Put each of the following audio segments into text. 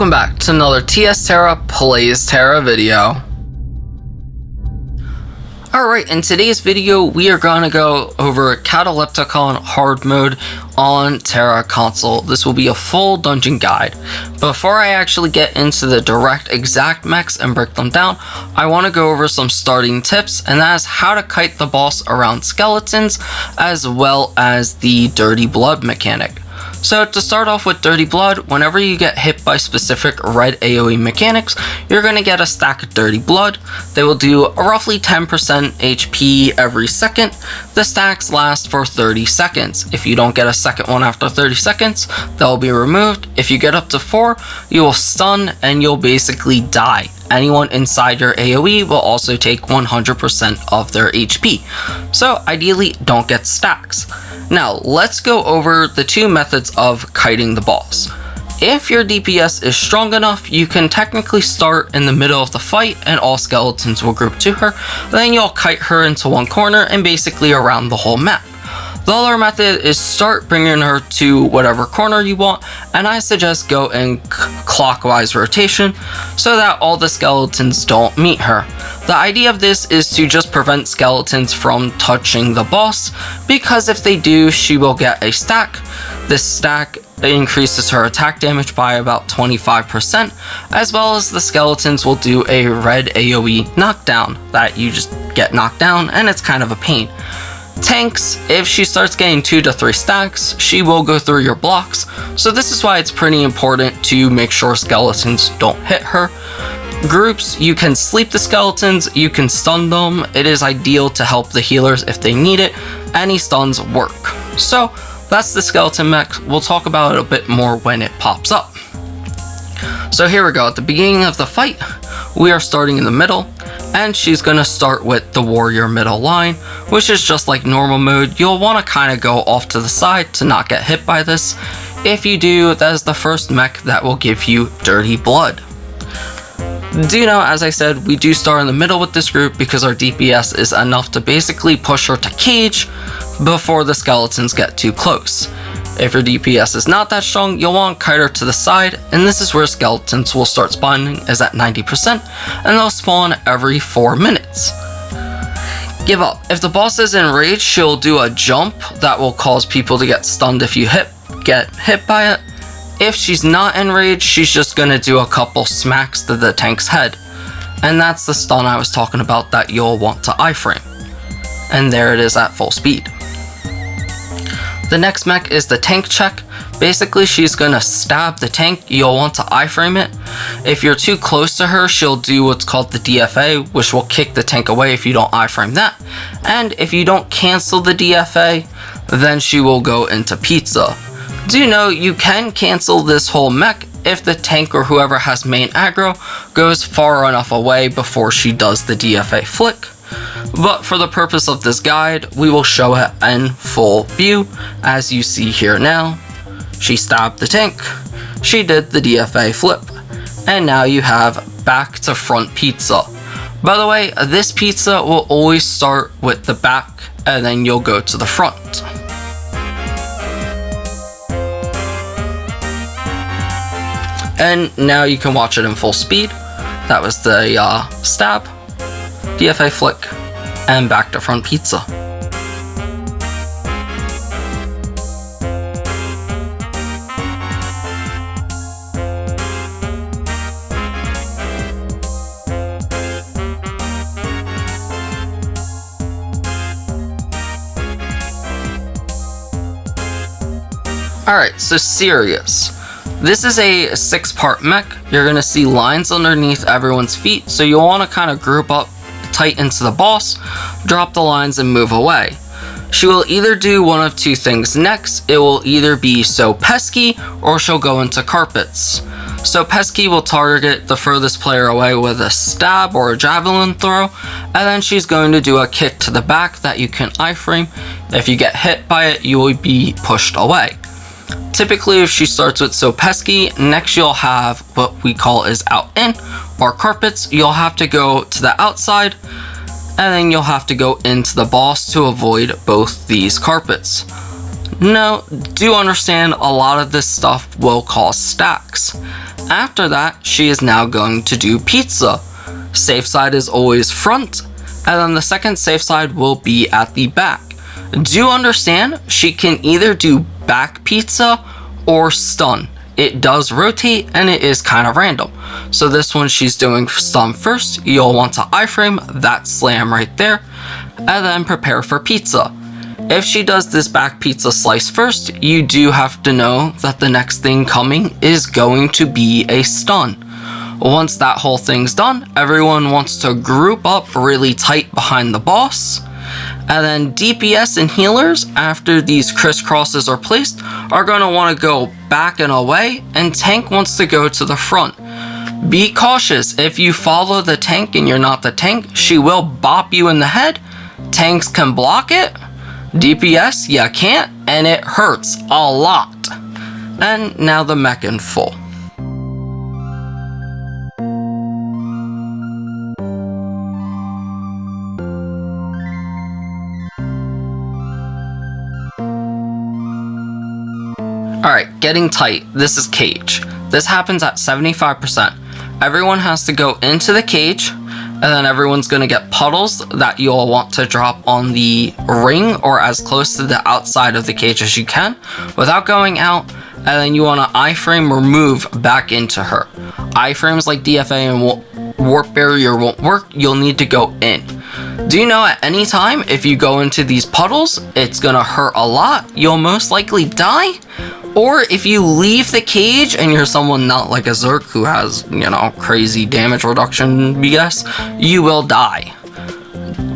Welcome back to another Tera Plays Tera video. Alright, in today's video we are going to go over Catalepticon hard mode on Tera console. This will be a full dungeon guide. Before I actually get into the direct exact mechs and break them down, I want to go over some starting tips, and that is how to kite the boss around skeletons as well as the dirty blood mechanic. So to start off with dirty blood, whenever you get hit by specific red AoE mechanics, you're going to get a stack of dirty blood. They will do roughly 10% HP every second. The stacks last for 30 seconds. If you don't get a second one after 30 seconds, they'll be removed. If you get up to 4, you will stun and you'll basically die. Anyone inside your AoE will also take 100% of their HP. So ideally, don't get stacks. Now, let's go over the two methods of kiting the boss. If your DPS is strong enough, you can technically start in the middle of the fight and all skeletons will group to her. Then you'll kite her into one corner and basically around the whole map. The other method is start bringing her to whatever corner you want, and I suggest go in clockwise rotation so that all the skeletons don't meet her. The idea of this is to just prevent skeletons from touching the boss, because if they do, she will get a stack. This stack increases her attack damage by about 25%, as well as the skeletons will do a red AoE knockdown that you just get knocked down, and it's kind of a pain. Tanks, if she starts getting 2 to 3 stacks, she will go through your blocks, so this is why it's pretty important to make sure skeletons don't hit her. Groups, you can sleep the skeletons, you can stun them. It is ideal to help the healers if they need it. Any stuns work. So that's the skeleton mech. We'll talk about it a bit more when it pops up. So here we go. At the beginning of the fight, we are starting in the middle, and she's going to start with the warrior middle line, which is just like normal mode. You'll want to kind of go off to the side to not get hit by this. If you do, that is the first mech that will give you dirty blood. Do know, as I said, we do start in the middle with this group because our DPS is enough to basically push her to cage before the skeletons get too close. If your DPS is not that strong, you'll want to kite her to the side, and this is where skeletons will start spawning, is at 90%, and they'll spawn every 4 minutes. Give up. If the boss is enraged, she'll do a jump that will cause people to get stunned if you get hit by it. If she's not enraged, she's just going to do a couple smacks to the tank's head. And that's the stun I was talking about that you'll want to iframe. And there it is at full speed. The next mech is the tank check. Basically, she's going to stab the tank. You'll want to iframe it. If you're too close to her, she'll do what's called the DFA, which will kick the tank away if you don't iframe that. And if you don't cancel the DFA, then she will go into pizza. Do know you can cancel this whole mech if the tank or whoever has main aggro goes far enough away before she does the DFA flick. But for the purpose of this guide, we will show it in full view, as you see here now. She stabbed the tank, she did the DFA flip, and now you have back to front pizza. By the way, this pizza will always start with the back, and then you'll go to the front. And now you can watch it in full speed. That was the stab, DFA flick, and back to front pizza. Alright, so serious. This is a 6-part mech. You're going to see lines underneath everyone's feet, so you'll want to kind of group up tight into the boss, drop the lines, and move away. She will either do one of two things next. It will either be so pesky, or she'll go into carpets. So pesky will target the furthest player away with a stab or a javelin throw, and then she's going to do a kick to the back that you can iframe. If you get hit by it, you will be pushed away. Typically, if she starts with so pesky, next you'll have what we call is out in, or carpets. You'll have to go to the outside, and then you'll have to go into the boss to avoid both these carpets. Now, do understand a lot of this stuff will cause stacks. After that, she is now going to do pizza. Safe side is always front, and then the second safe side will be at the back. Do understand, she can either do back pizza or stun. It does rotate and it is kind of random. So this one she's doing stun first. You'll want to iframe that slam right there and then prepare for pizza. If she does this back pizza slice first, you do have to know that the next thing coming is going to be a stun. Once that whole thing's done, everyone wants to group up really tight behind the boss. And then DPS and healers, after these crisscrosses are placed, are going to want to go back and away, and tank wants to go to the front. Be cautious, if you follow the tank and you're not the tank, she will bop you in the head. Tanks can block it. DPS, you can't, and it hurts a lot. And now the mech in full. Alright, getting tight. This is cage. This happens at 75%. Everyone has to go into the cage, and then everyone's going to get puddles that you'll want to drop on the ring or as close to the outside of the cage as you can without going out, and then you want to iframe or move back into her. Iframes like DFA and warp barrier won't work. You'll need to go in. Do you know at any time if you go into these puddles, it's going to hurt a lot. You'll most likely die. Or if you leave the cage and you're someone not like a Zerk who has, crazy damage reduction BS, you will die.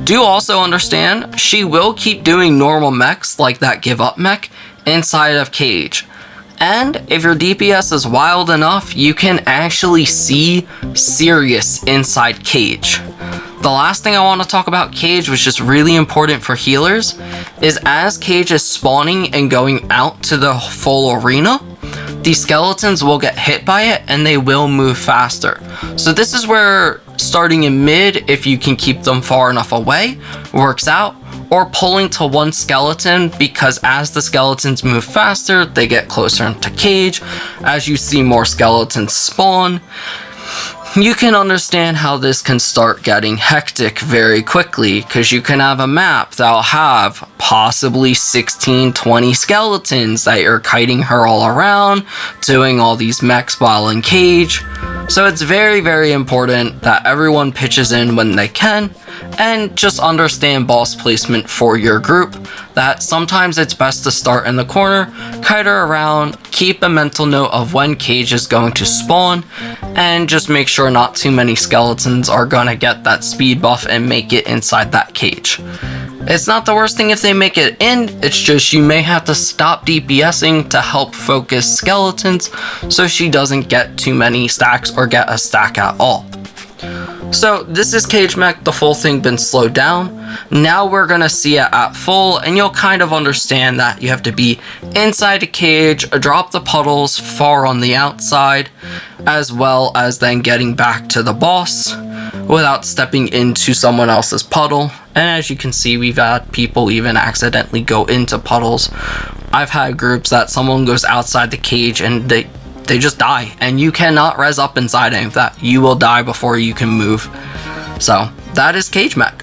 Do also understand, she will keep doing normal mechs like that give up mech inside of cage. And if your DPS is wild enough, you can actually see Sirius inside cage. The last thing I want to talk about cage, which is really important for healers, is as cage is spawning and going out to the full arena, these skeletons will get hit by it and they will move faster. So this is where starting in mid, if you can keep them far enough away, works out, or pulling to one skeleton, because as the skeletons move faster, they get closer into cage. As you see more skeletons spawn, you can understand how this can start getting hectic very quickly, because you can have a map that'll have possibly 16, 20 skeletons that you're kiting her all around, doing all these mechs while in cage. So it's very, very important that everyone pitches in when they can, and just understand boss placement for your group, that sometimes it's best to start in the corner, kite her around, keep a mental note of when cage is going to spawn, and just make sure not too many skeletons are gonna get that speed buff and make it inside that cage. It's not the worst thing if they make it in, it's just you may have to stop DPSing to help focus skeletons so she doesn't get too many stacks or get a stack at all. So this is cage mech, the full thing been slowed down. Now we're gonna see it at full, and you'll kind of understand that you have to be inside a cage, drop the puddles far on the outside, as well as then getting back to the boss without stepping into someone else's puddle. And as you can see, we've had people even accidentally go into puddles. I've had groups that someone goes outside the cage and they just die, and you cannot res up inside any of that. You will die before you can move. So that is cage mech.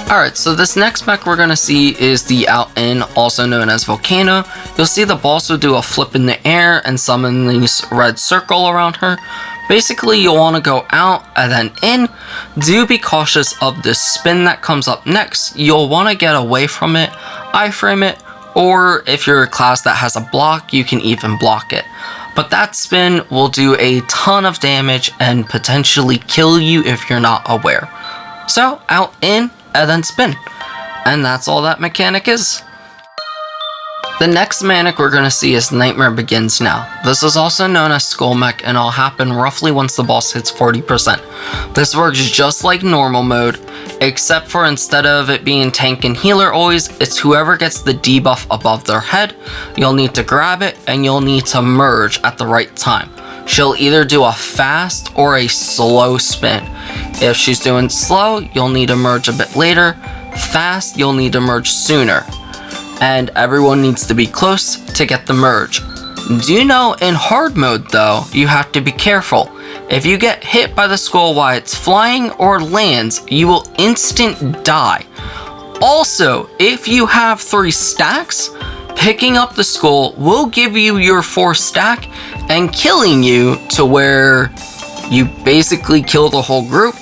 Alright, so this next mech we're going to see is the Out-In, also known as Volcano. You'll see the boss will do a flip in the air and summon this red circle around her. Basically, you'll want to go out and then in. Do be cautious of this spin that comes up next. You'll want to get away from it, iframe it, or if you're a class that has a block, you can even block it. But that spin will do a ton of damage and potentially kill you if you're not aware. So, out, in, and then spin. And that's all that mechanic is. The next manic we're going to see is Nightmare Begins Now. This is also known as Skull Mech and it'll happen roughly once the boss hits 40%. This works just like normal mode, except for instead of it being tank and healer always, it's whoever gets the debuff above their head. You'll need to grab it and you'll need to merge at the right time. She'll either do a fast or a slow spin. If she's doing slow, you'll need to merge a bit later. Fast, you'll need to merge sooner. And everyone needs to be close to get the merge. Do know in hard mode though, you have to be careful. If you get hit by the skull while it's flying or lands, you will instant die. Also, if you have 3 stacks, picking up the skull will give you your 4 stack and killing you to where you basically kill the whole group.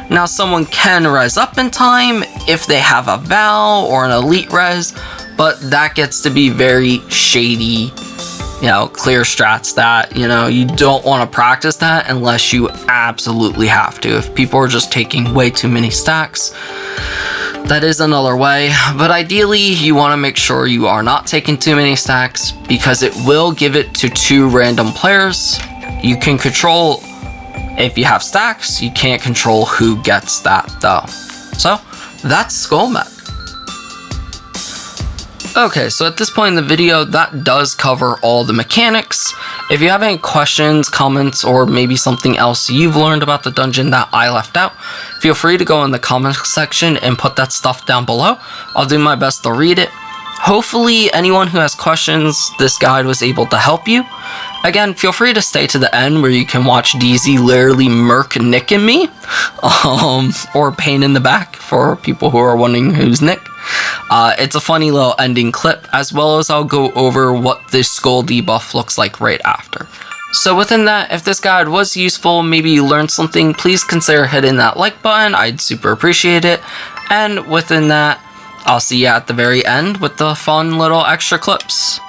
Now someone can res up in time if they have a Val or an elite res, but that gets to be very shady, clear strats that, you don't want to practice that unless you absolutely have to. If people are just taking way too many stacks, that is another way, but ideally you want to make sure you are not taking too many stacks because it will give it to 2 random players. You can control if you have stacks, you can't control who gets that though. So that's Skull Mech. Okay, so at this point in the video, that does cover all the mechanics. If you have any questions, comments, or maybe something else you've learned about the dungeon that I left out, feel free to go in the comments section and put that stuff down below. I'll do my best to read it. Hopefully, anyone who has questions, this guide was able to help you. Again, feel free to stay to the end where you can watch DZ literally murk Nick and me, or pain in the back for people who are wondering who's Nick. It's a funny little ending clip, as well as I'll go over what this skull debuff looks like right after. So within that, if this guide was useful, maybe you learned something, please consider hitting that like button, I'd super appreciate it. And within that, I'll see you at the very end with the fun little extra clips.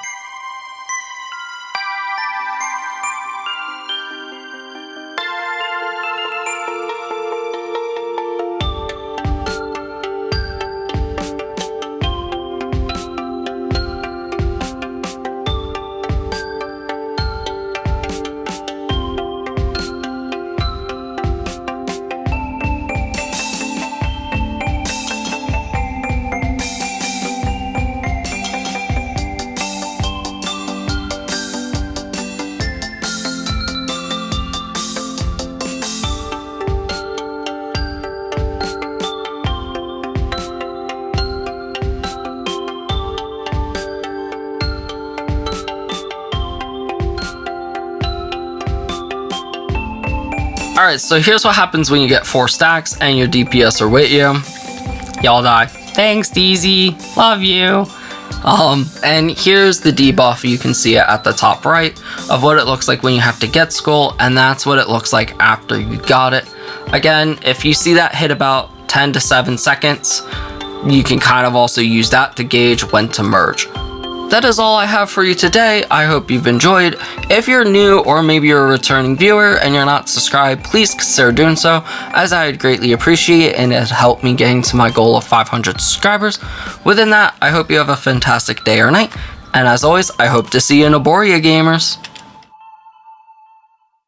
Alright, so here's what happens when you get 4 stacks and your DPS are with you. Y'all die. Thanks, DZ. Love you. And here's the debuff. You can see it at the top right of what it looks like when you have to get skull, and that's what it looks like after you got it. Again, if you see that hit about 10 to 7 seconds, you can kind of also use that to gauge when to merge. That is all I have for you today. I hope you've enjoyed. If you're new or maybe you're a returning viewer and you're not subscribed, please consider doing so, as I'd greatly appreciate it and it helped me getting to my goal of 500 subscribers. Within that, I hope you have a fantastic day or night, and as always, I hope to see you in Aboria, gamers.